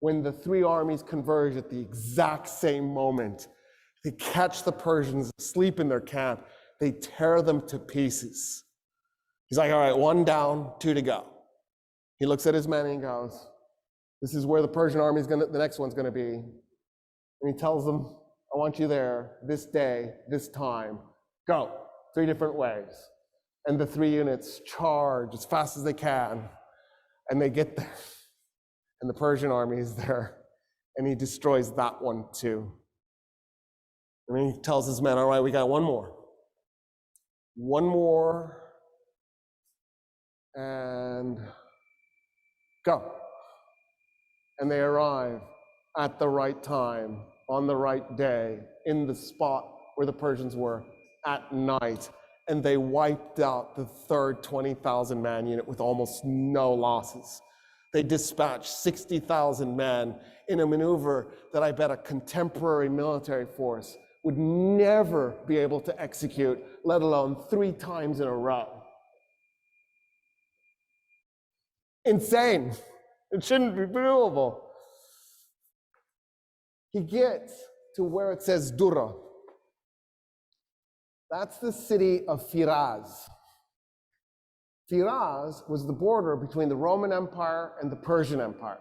when the three armies converge at the exact same moment. They catch the Persians asleep in their camp. They tear them to pieces. He's like, all right, 1 down, 2 to go. He looks at his men and he goes, this is where the Persian army is the next one's gonna be. And he tells them, I want you there this day, this time. Go, 3 different ways. And the 3 units charge as fast as they can. And they get there. And the Persian army is there. And he destroys that one too. And then he tells his men, all right, we got 1 more. 1 more. And go. And they arrive at the right time, on the right day, in the spot where the Persians were at night. And they wiped out the third 20,000 man unit with almost no losses. They dispatched 60,000 men in a maneuver that I bet a contemporary military force would never be able to execute, let alone 3 times in a row. Insane. It shouldn't be doable. He gets to where it says Dura. That's the city of Firaz. Firaz was the border between the Roman Empire and the Persian Empire.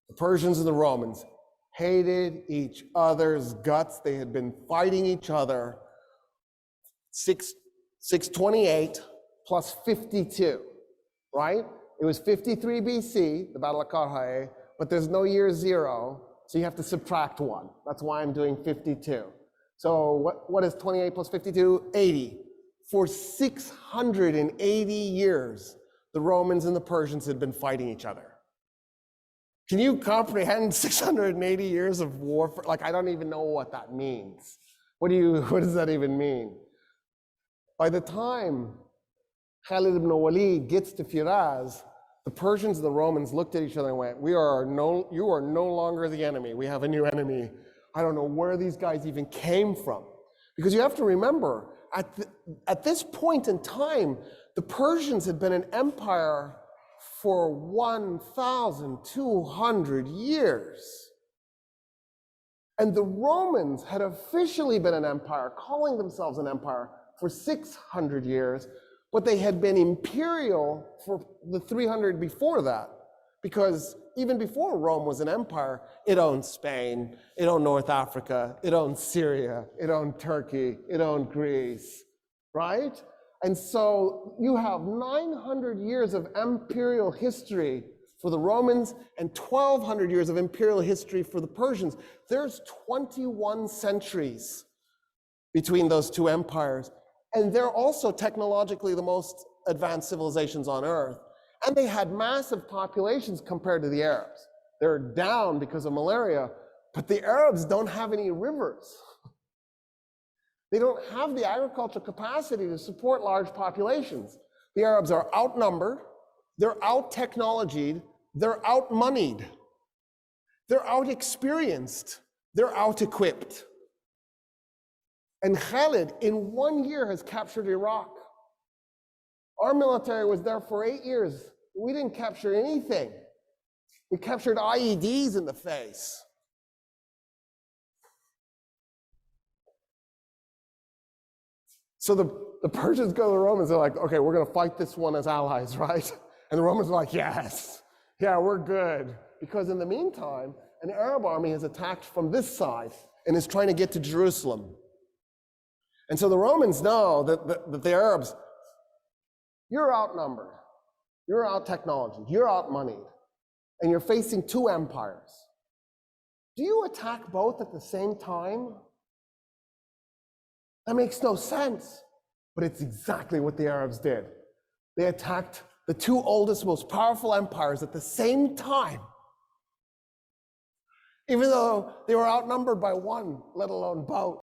The Persians and the Romans hated each other's guts. They had been fighting each other 628 plus 52, right? It was 53 BC, the Battle of Karhae, but there's no year 0, so you have to subtract 1. That's why I'm doing 52. So what is 28 plus 52? 80. For 680 years, the Romans and the Persians had been fighting each other. Can you comprehend 680 years of warfare? Like, I don't even know what that means. What does that even mean? By the time Khalid ibn Walid gets to Firaz, the Persians and the Romans looked at each other and went, you are no longer the enemy. We have a new enemy. I don't know where these guys even came from. Because you have to remember, at this point in time, the Persians had been an empire for 1,200 years. And the Romans had officially been an empire, calling themselves an empire, for 600 years, but they had been imperial for the 300 before that. Because even before Rome was an empire, it owned Spain, it owned North Africa, it owned Syria, it owned Turkey, it owned Greece, right? And so you have 900 years of imperial history for the Romans and 1,200 years of imperial history for the Persians. There's 21 centuries between those 2 empires. And they're also technologically the most advanced civilizations on Earth. And they had massive populations compared to the Arabs. They're down because of malaria, but the Arabs don't have any rivers. They don't have the agricultural capacity to support large populations. The Arabs are outnumbered, they're out-technologied, they're out-moneyed, they're out-experienced, they're out-equipped. And Khalid, in 1 year, has captured Iraq. Our military was there for 8 years. We didn't capture anything. We captured IEDs in the face. So the Persians go to the Romans, they're like, okay, we're gonna fight this one as allies, right? And the Romans are like, yes, yeah, we're good. Because in the meantime, an Arab army has attacked from this side and is trying to get to Jerusalem. And so the Romans know that the Arabs, you're outnumbered, you're out-technology, you're out-moneyed, and you're facing 2 empires. Do you attack both at the same time? That makes no sense, but it's exactly what the Arabs did. They attacked the 2 oldest, most powerful empires at the same time, even though they were outnumbered by 1, let alone both.